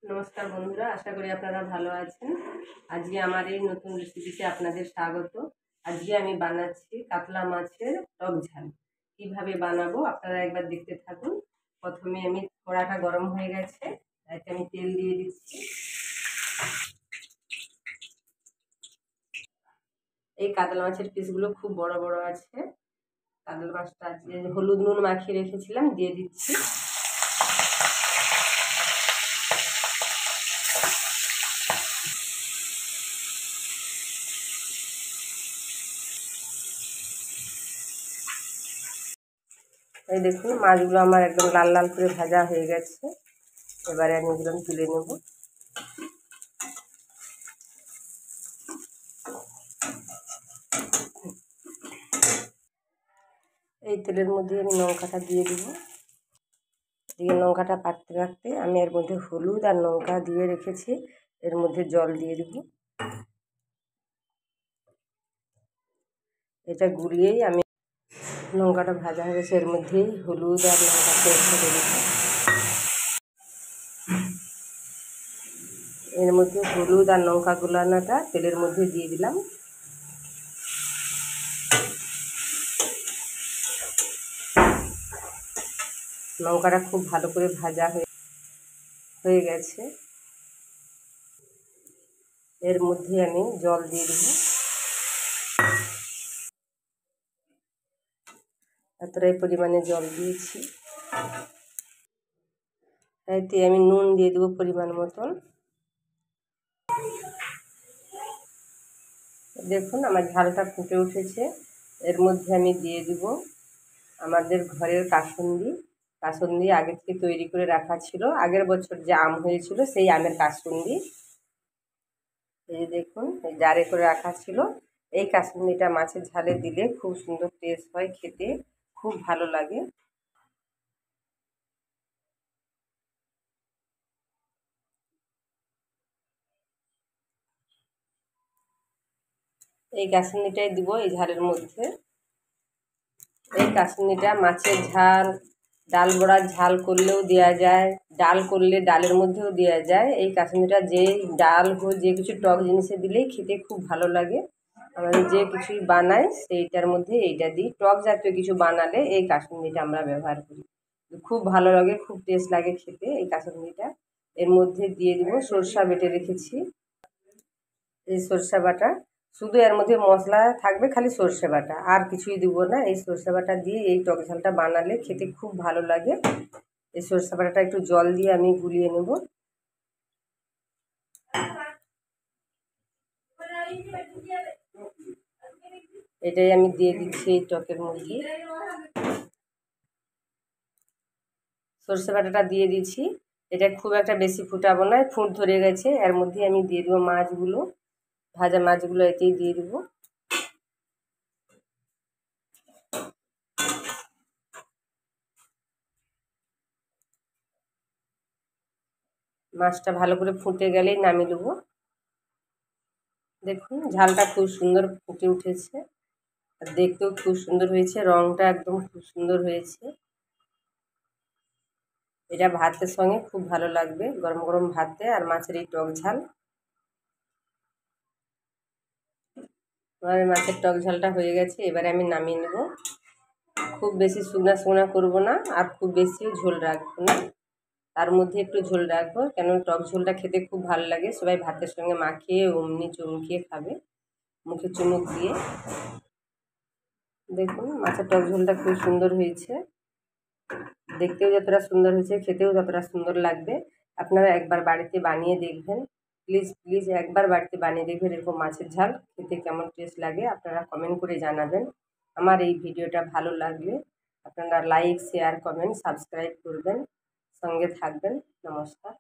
নমস্কার বন্ধুরা, আশা করি আপনারা ভালো আছেন। আজকে আমার এই নতুন রেসিপিতে আপনাদের স্বাগত। আজকে আমি বানাচ্ছি কাতলা মাছের টক ঝাল। কিভাবে বানাবো আপনারা একবার দেখতে থাকুন। প্রথমে আমি কড়াটা গরম হয়ে গেছে, তাতে আমি তেল দিয়ে দিচ্ছি। এই কাতলা মাছের পিসগুলো খুব বড় বড় আছে। কাতলা মাছটা আজকে হলুদ নুন মাখিয়ে রেখেছিলাম, দিয়ে দিচ্ছি। এই দেখুন, মাছগুলো আমার একদম লাল লাল করে ভাজা হয়ে গেছে। এবারে আমি এগুলো তুলে নেব। এই তেলের মধ্যে আমি লঙ্কাটা দিয়ে দেবো। দিয়ে লঙ্কাটা পাকতে পাকতে আমি এর মধ্যে হলুদ আর লঙ্কা দিয়ে রেখেছি, এর মধ্যে জল দিয়ে দেবো। এটা গুলিয়েই আমি লঙ্কাটা ভাজা হয়ে গেছে, এর মধ্যেই হলুদ আর লঙ্কা পেস্ট করে দেবো। এর মধ্যে হলুদ আর লঙ্কা গুলানোটা তেলের মধ্যে দিয়ে দিলাম। লঙ্কাটা খুব ভালো করে ভাজা হয়ে গেছে। এর মধ্যে আমি জল দিয়ে দেবো। এতটাই পরিমাণে জল দিয়েছি। তাইতে আমি নুন দিয়ে দেবো পরিমাণ মতন। দেখুন আমার ঝালটা ফুটে উঠেছে। এর মধ্যে আমি দিয়ে দিব আমাদের ঘরের কাসুন্দি আগে থেকে তৈরি করে রাখা ছিল। আগের বছর যে আম হয়েছিল সেই আমের কাসুন্দি। এই দেখুন, এই জারে করে রাখা ছিল। এই কাসুন্দিটা মাছের ঝালে দিলে খুব সুন্দর টেস্ট হয়, খেতে খুব ভালো লাগে। এই কাসুন্দিটাই দিব এই ঝালের মধ্যে। এই কাসুন্দিটা মাছের ঝাল, ডাল বড়ার ঝাল করলেও দেওয়া যায়, ডাল করলে ডালের মধ্যেও দেওয়া যায়। এই কাসুন্দিটা যে ডাল হোক যে কিছু টক জিনিসে দিলেই খেতে খুব ভালো লাগে। আমাদের যে কিছুই বানাই সেইটার মধ্যে এইটা দিই। টক জাতীয় কিছু বানালে এই কাসুন্দিটা আমরা ব্যবহার করি, খুব ভালো লাগে, খুব টেস্ট লাগে খেতে এই কাসুন্দিটা। এর মধ্যে দিয়ে দিব সরষা বেটে রেখেছি। এই সরষা বাটা, শুধু এর মধ্যে মশলা থাকবে খালি সরষে বাটা, আর কিছুই দিব না। এই সরষে বাটা দিয়ে এই টক ঝালটা বানালে খেতে খুব ভালো লাগে। এই সরষে বাটাটা একটু জল দিয়ে আমি গুলিয়ে নেব। এটাই আমি দিয়ে দিচ্ছি এই টকের মধ্যে। সরষে বাটাটা দিয়ে দিচ্ছি। এটা খুব একটা বেশি ফুটাবো না, ফুট ধরে গেছে। এর মধ্যে আমি দিয়ে দেবো মাছগুলো, ভাজা মাছগুলো এতেই দিয়ে দেবো। মাছটা ভালো করে ফুটে গেলেই নামিয়ে দেবো। দেখুন ঝালটা খুব সুন্দর ফুটে উঠেছে, আর দেখতেও খুব সুন্দর হয়েছে, রঙটা একদম খুব সুন্দর হয়েছে। এটা ভাতের সঙ্গে খুব ভালো লাগবে, গরম গরম ভাতে আর মাছের এই টক ঝাল। আমার মাছের টক ঝালটা হয়ে গেছে, এবারে আমি নামিয়ে নেব। খুব বেশি শুকনা শুকনা করবো না, আর খুব বেশিও ঝোল রাখবো না, তার মধ্যে একটু ঝোল রাখবো। কেন টক ঝোলটা খেতে খুব ভালো লাগে, সবাই ভাতের সঙ্গে মাখিয়ে অমনি চমকিয়ে খাবে, মুখে চুমুক দিয়ে। দেখুন মাছের টক ঝোলটা খুব সুন্দর হয়েছে, দেখতেও যতটা সুন্দর হয়েছে খেতেও ততটা সুন্দর লাগবে। আপনারা একবার বাড়িতে বানিয়ে দেখবেন, প্লিজ প্লিজ একবার বাড়িতে বানিয়ে দেখবেন এরকম মাছের ঝাল, খেতে কেমন টেস্ট লাগে আপনারা কমেন্ট করে জানাবেন। আমার এই ভিডিওটা ভালো লাগলে আপনারা লাইক শেয়ার কমেন্ট সাবস্ক্রাইব করবেন, সঙ্গে থাকবেন। নমস্কার।